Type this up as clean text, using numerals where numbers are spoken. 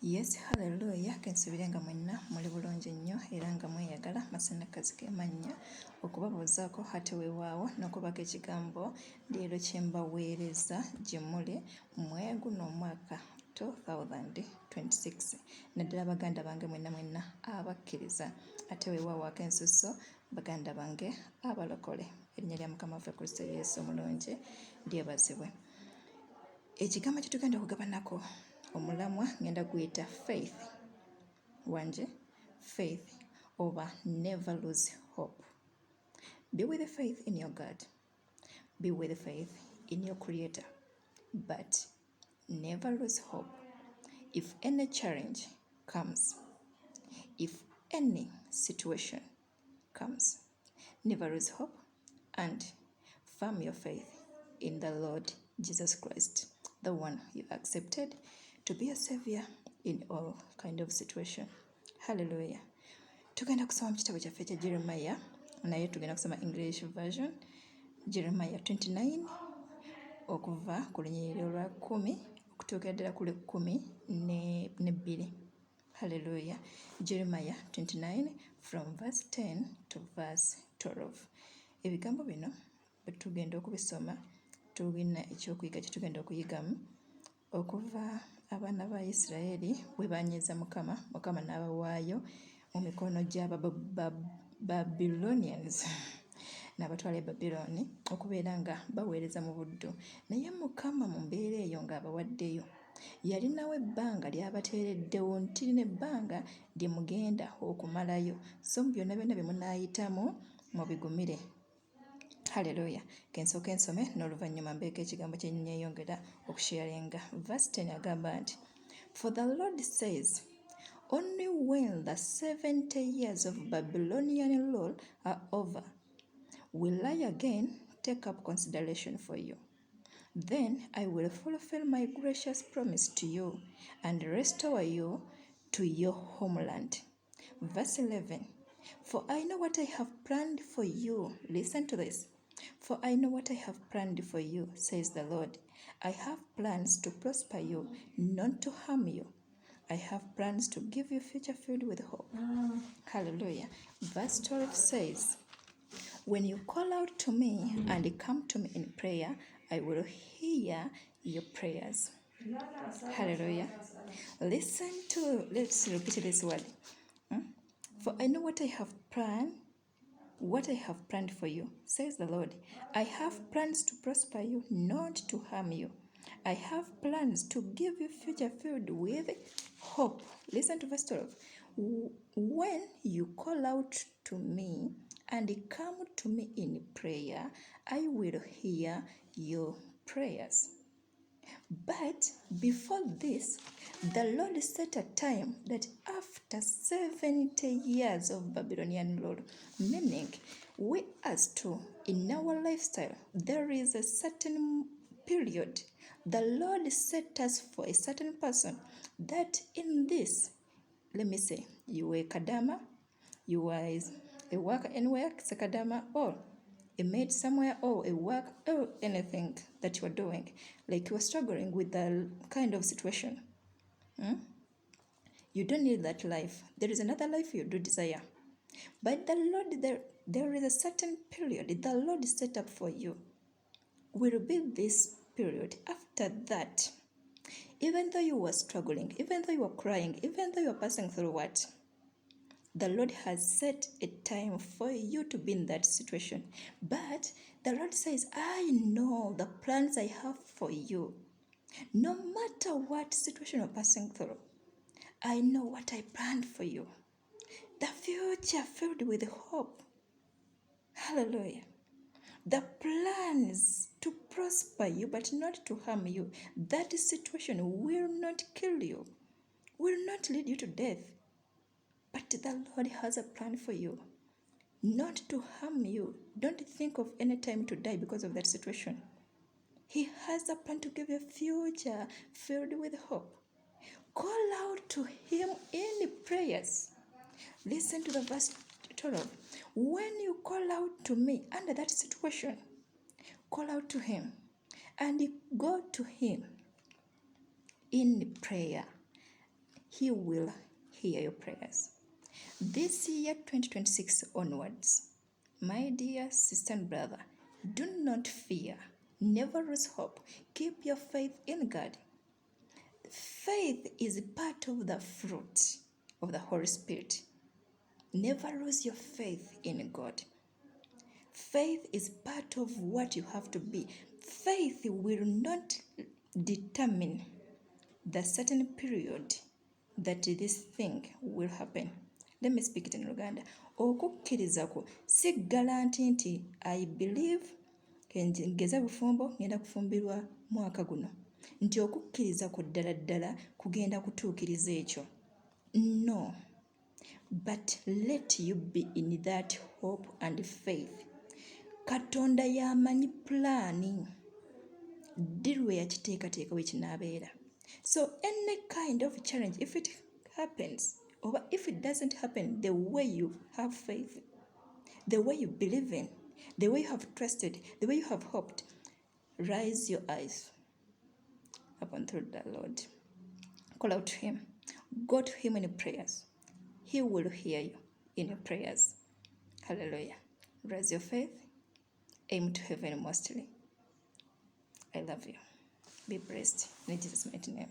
Yes, hallelujah. Kensubire nga mwenna muli bulungi nnyo era nga mweyagala masanakazi k'emannya okubabuuzaako ate weewaawo n'okubako ekigambo leero kye mbaweereza gye muli mu guno omwaka 2026 naddala baganda bange mwenna abakkiriza ate weewaawo ak'ensusso baganda bange abalokole erinnya lya mukama waffe kristo yesu omulungi lyebazibwe. Ekigambo kye tugenda okugabanako omulamwa ngenda guyita faith wanje faith oba never lose hope. Be with faith in your God, be with faith in your creator, but never lose hope. If any challenge comes, if any situation comes, never lose hope and firm your faith in the Lord Jesus Christ, the one you accepted to be a savior in all kind of situation. Hallelujah. Tugenda kusoma mu kitabo kyaffe ekya Jeremiah, naye tugenda kusoma English version. Jeremiah 29 okuva ku lunyiriri olwa 10 okutuukira ddala ku 12. Hallelujah. Jeremiah 29 from verse 10 to verse 12. Ebigambo bino bwe tugenda okubisoma tulina ekyokuyiga kye tugenda okuyigamu okuva abaana ba Isirayiri bwe banyiiza Mukama n'abawaayo mu mikono Babylonians n'abatwala e Babyloni okubeera nga baweereza mu buddu. Naye Mukama mu mbeera eyo ng'abawaddeyo yalinawo ebbanga ly'abateereddewo nti lino ebbanga lye mugenda okumalayo, so mu byonna bye munaayitamu mubigumire. Hallelujah. Kensooka ensome n'oluvannyuma mbeeko ekigambo kye nneeyongera okusharinga. Verse 10 agamba nti, For the Lord says, only when the 70 years of Babylonian rule are over will I again take up consideration for you. Then I will fulfill my gracious promise to you and restore you to your homeland. Verse 11, For I know what I have planned for you. Listen to this. For I know what I have planned for you, says the Lord. I have plans to prosper you, not to harm you. I have plans to give you a future filled with hope. Hallelujah. Verse 12 says, When you call out to me and come to me in prayer, I will hear your prayers. Hallelujah. Let's repeat this word. For I know what I have planned for you, says the Lord. I have plans to prosper you, not to harm you. I have plans to give you future filled with hope. Listen to verse 12. When you call out to me and come to me in prayer, I will hear your prayers. But before this, the Lord set a time that after 70 years of Babylonian rule, meaning we as to in our lifestyle, there is a certain period the Lord set us for a certain person that in this, let me say, you were kadama, you were a worker anywhere, kadama, or a maid somewhere, or a work, or anything that you are doing, like you are struggling with the kind of situation. You don't need that life. There is another life you do desire. But the Lord, there is a certain period the Lord set up for you. Will be this period. After that, even though you were struggling, even though you were crying, even though you were passing through what? The Lord has set a time for you to be in that situation. But the Lord says, I know the plans I have for you. No matter what situation you're passing through, I know what I planned for you. The future filled with hope. Hallelujah. The plans to prosper you but not to harm you. That situation will not kill you, will not lead you to death. But the Lord has a plan for you, not to harm you. Don't think of any time to die because of that situation. He has a plan to give you a future filled with hope. Call out to him in prayers. Listen to the verse 12. When you call out to me under that situation, call out to him and go to him in prayer. He will hear your prayers. This year 2026 onwards, my dear sister and brother, do not fear. Never lose hope. Keep your faith in God. Faith is part of the fruit of the Holy Spirit. Never lose your faith in God. Faith is part of what you have to be. Faith will not determine the certain period that this thing will happen. Let me speak it in Luganda. Okukkiriza kwo si garanti nti I believe ngeza bufumbo ngenda kufumbirwa mwaka guno nti okukkiriza kwo ddala ddala kugenda kutuukiriza ekyo. No, but let you be in that hope and faith. Katonda y'amanyi pulaani ddi lwe yakiteekateeka bwe kinaabeera. So any kind of challenge, if it happens or if it doesn't happen the way you have faith, the way you believe in, the way you have trusted, the way you have hoped, raise your eyes up unto the Lord. Call out to Him. Go to Him in prayers. He will hear you in your prayers. Hallelujah. Raise your faith. Aim to heaven mostly. I love you. Be blessed in Jesus' mighty name.